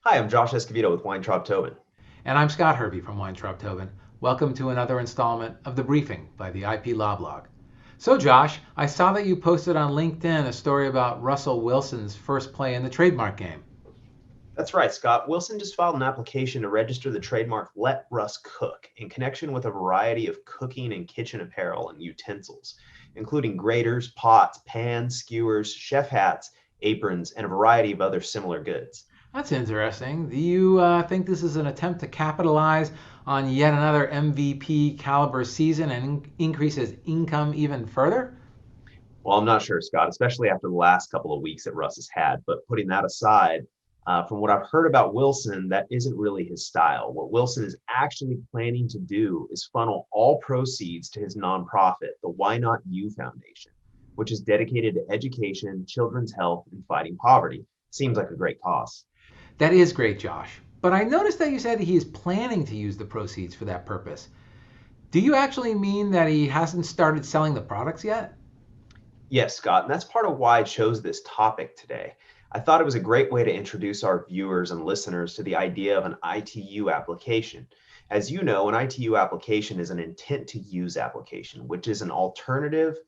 Hi, I'm Josh Escovedo with Weintraub Tobin. And I'm Scott Hervey from Weintraub Tobin. Welcome to another installment of The Briefing by the IP Law Blog. So, Josh, I saw that you posted on LinkedIn a story about Russell Wilson's first play in the trademark game. That's right, Scott. Wilson just filed an application to register the trademark Let Russ Cook in connection with a variety of cooking and kitchen apparel and utensils, including graters, pots, pans, skewers, chef hats, aprons, and a variety of other similar goods. That's interesting. Do you think this is an attempt to capitalize on yet another MVP caliber season and increase his income even further? Well, I'm not sure, Scott, especially after the last couple of weeks that Russ has had. But putting that aside, from what I've heard about Wilson, that isn't really his style. What Wilson is actually planning to do is funnel all proceeds to his nonprofit, the Why Not You Foundation, which is dedicated to education, children's health, and fighting poverty. Seems like a great cause. That is great, Josh. But I noticed that you said he is planning to use the proceeds for that purpose. Do you actually mean that he hasn't started selling the products yet? Yes, Scott, and that's part of why I chose this topic today. I thought it was a great way to introduce our viewers and listeners to the idea of an ITU application. As you know, an ITU application is an intent to use application, which is an alternative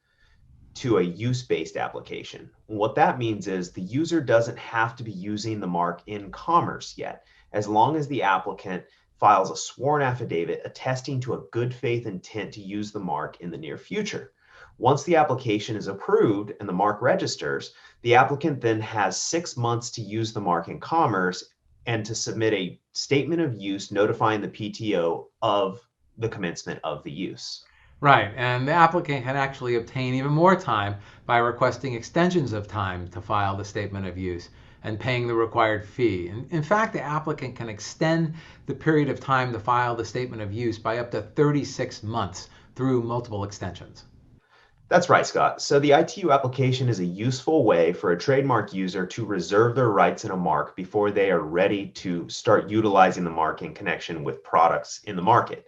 to a use-based application. What that means is the user doesn't have to be using the mark in commerce yet, as long as the applicant files a sworn affidavit attesting to a good faith intent to use the mark in the near future. Once the application is approved and the mark registers, the applicant then has 6 months to use the mark in commerce and to submit a statement of use notifying the PTO of the commencement of the use. Right, and the applicant can actually obtain even more time by requesting extensions of time to file the statement of use and paying the required fee. In fact, the applicant can extend the period of time to file the statement of use by up to 36 months through multiple extensions. That's right, Scott. So the ITU application is a useful way for a trademark user to reserve their rights in a mark before they are ready to start utilizing the mark in connection with products in the market.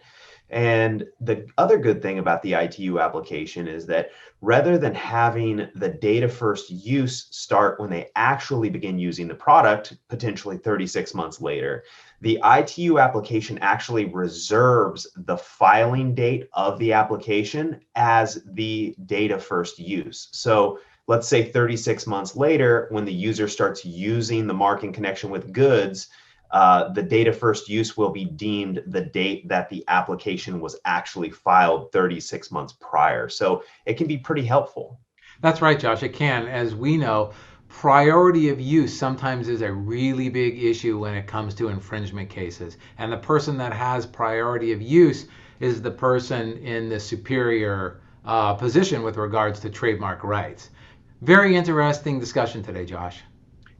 And the other good thing about the ITU application is that rather than having the data first use start when they actually begin using the product, potentially 36 months later, the ITU application actually reserves the filing date of the application as the data first use. So let's say 36 months later, when the user starts using the mark in connection with goods, the data first use will be deemed the date that the application was actually filed 36 months prior. So it can be pretty helpful. That's right, Josh. It can. As we know, priority of use sometimes is a really big issue when it comes to infringement cases. And the person that has priority of use is the person in the superior position with regards to trademark rights. Very interesting discussion today, Josh.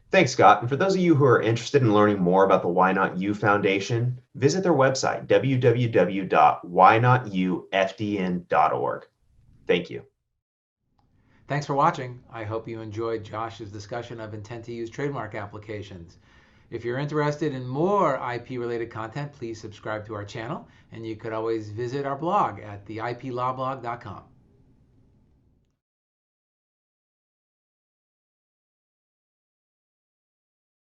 Thanks, Scott. And for those of you who are interested in learning more about the Why Not You Foundation, visit their website, www.whynotufdn.org. Thank you. Thanks for watching. I hope you enjoyed Josh's discussion of intent to use trademark applications. If you're interested in more IP related content, please subscribe to our channel, and you could always visit our blog at theiplawblog.com.